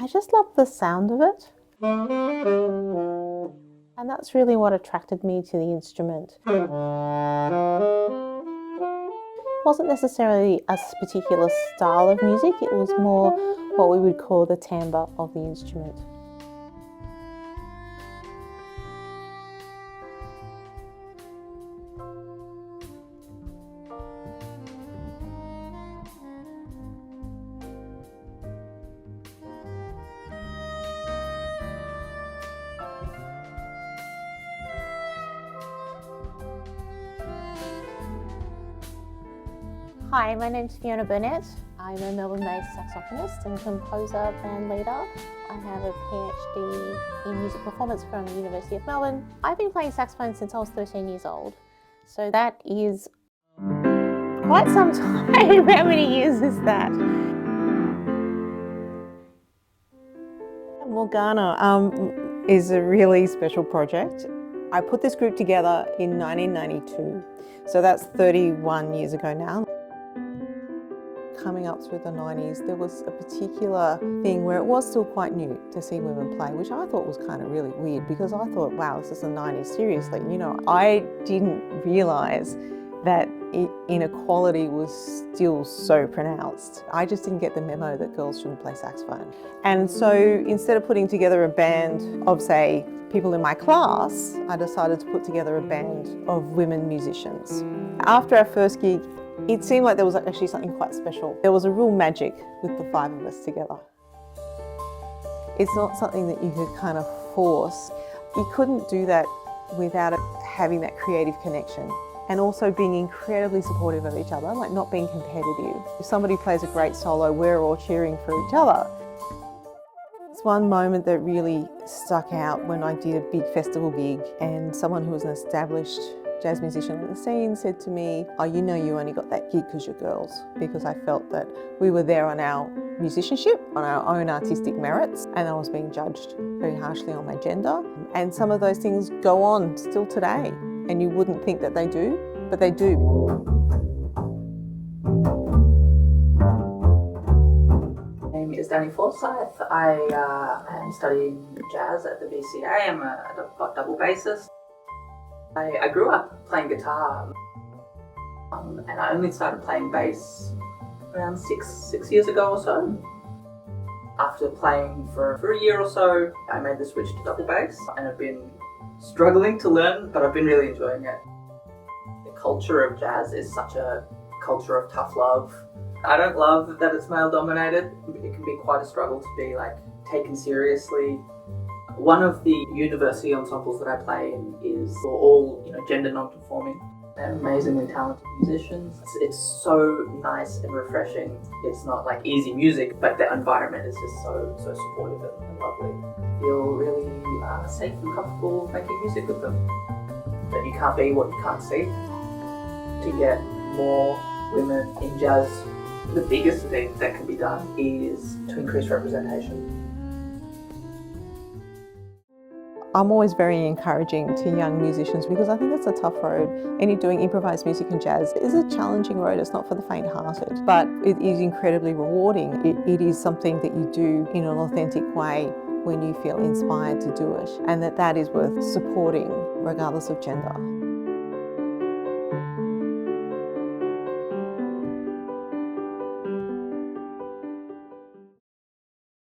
I just love the sound of it. And that's really what attracted me to the instrument. It wasn't necessarily a particular style of music, it was more what we would call the timbre of the instrument. Hi, my name's Fiona Burnett. I'm a Melbourne-based saxophonist and composer, band leader. I have a PhD in music performance from the University of Melbourne. I've been playing saxophone since I was 13 years old, so that is quite some time. How many years is that? Morgana is a really special project. I put this group together in 1992, so that's 31 years ago now. Coming up through the 90s, there was a particular thing where it was still quite new to see women play, which I thought was kind of really weird because I thought, wow, this is the 90s, seriously. You know, I didn't realise that inequality was still so pronounced. I just didn't get the memo that girls shouldn't play saxophone. And so instead of putting together a band of, say, people in my class, I decided to put together a band of women musicians. After our first gig, it seemed like there was actually something quite special. There was a real magic with the five of us together. It's not something that you could kind of force. You couldn't do that without having that creative connection and also being incredibly supportive of each other, like not being competitive. If somebody plays a great solo, we're all cheering for each other. It's one moment that really stuck out when I did a big festival gig and someone who was an established jazz musician on the scene said to me, "Oh, you know you only got that gig because you're girls," because I felt that we were there on our musicianship, on our own artistic merits, and I was being judged very harshly on my gender. And some of those things go on still today, and you wouldn't think that they do, but they do. My name is Danny Forsyth. I am studying jazz at the BCA. I'm a double bassist. I grew up playing guitar and I only started playing bass around six years ago or so. After playing for a year or so, I made the switch to double bass and I've been struggling to learn, but I've been really enjoying it. The culture of jazz is such a culture of tough love. I don't love that it's male dominated. It can be quite a struggle to be taken seriously. One of the university ensembles that I play in is all gender non-conforming and amazingly talented musicians. It's so nice and refreshing. It's not like easy music, but the environment is just so supportive and lovely. I feel really safe and comfortable making music with them. That you can't be what you can't see. To get more women in jazz, the biggest thing that can be done is to increase representation. I'm always very encouraging to young musicians because I think it's a tough road. Any doing improvised music and jazz is a challenging road. It's not for the faint-hearted, but it is incredibly rewarding. It is something that you do in an authentic way when you feel inspired to do it, and that is worth supporting regardless of gender.